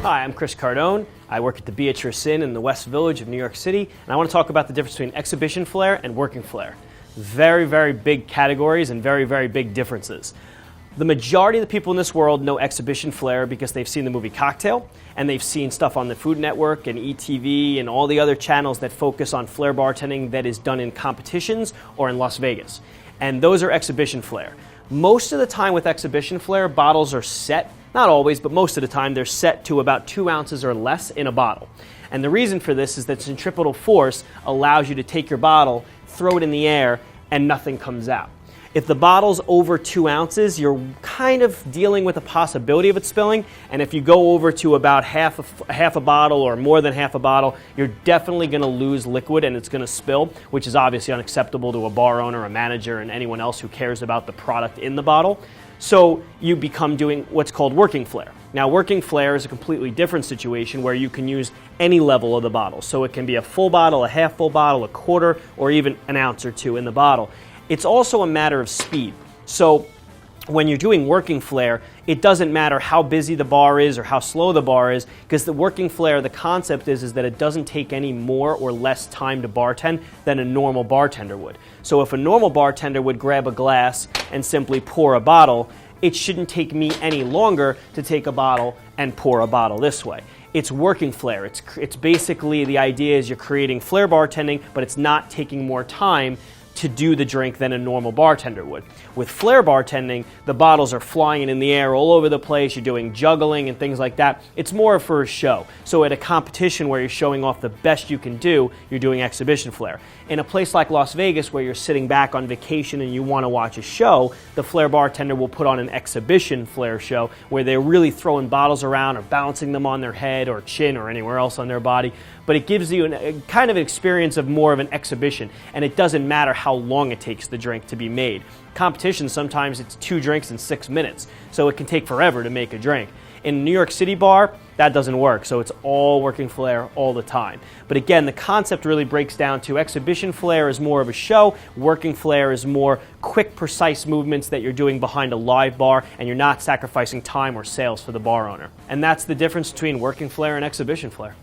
Hi, I'm Chris Cardone. I work at the Beatrice Inn in the West Village of New York City, and I want to talk about the difference between exhibition flair and working flair. Very, very big categories and very, very big differences. The majority of the people in this world know exhibition flair because they've seen the movie Cocktail, and they've seen stuff on the Food Network and ETV and all the other channels that focus on flair bartending that is done in competitions or in Las Vegas. And those are exhibition flair. Most of the time with exhibition flair, bottles are set, not always, but most of the time they're set to about 2 ounces or less in a bottle. And the reason for this is that centripetal force allows you to take your bottle, throw it in the air, and nothing comes out. If the bottle's over 2 ounces, you're kind of dealing with the possibility of it spilling, and if you go over to about half a bottle or more than half a bottle, you're definitely going to lose liquid and it's going to spill, which is obviously unacceptable to a bar owner, a manager, and anyone else who cares about the product in the bottle. So you become doing what's called working flair. Now, working flair is a completely different situation where you can use any level of the bottle. So it can be a full bottle, a half full bottle, a quarter, or even an ounce or two in the bottle. It's also a matter of speed. So when you're doing working flair, it doesn't matter how busy the bar is or how slow the bar is, because the working flair, the concept is that it doesn't take any more or less time to bartend than a normal bartender would. So if a normal bartender would grab a glass and simply pour a bottle, it shouldn't take me any longer to take a bottle and pour a bottle this way. It's working flair. It's basically, the idea is you're creating flair bartending, but it's not taking more time to do the drink than a normal bartender would. With flair bartending, the bottles are flying in the air all over the place, you're doing juggling and things like that. It's more for a show. So at a competition where you're showing off the best you can do, you're doing exhibition flair. In a place like Las Vegas where you're sitting back on vacation and you want to watch a show, the flair bartender will put on an exhibition flair show where they're really throwing bottles around or bouncing them on their head or chin or anywhere else on their body. But it gives you a kind of experience of more of an exhibition, and it doesn't matter how long it takes the drink to be made. Competition, sometimes it's 2 drinks in 6 minutes, so it can take forever to make a drink. In a New York City bar, that doesn't work, so it's all working flair all the time. But again, the concept really breaks down to exhibition flair is more of a show, working flair is more quick, precise movements that you're doing behind a live bar, and you're not sacrificing time or sales for the bar owner. And that's the difference between working flair and exhibition flair.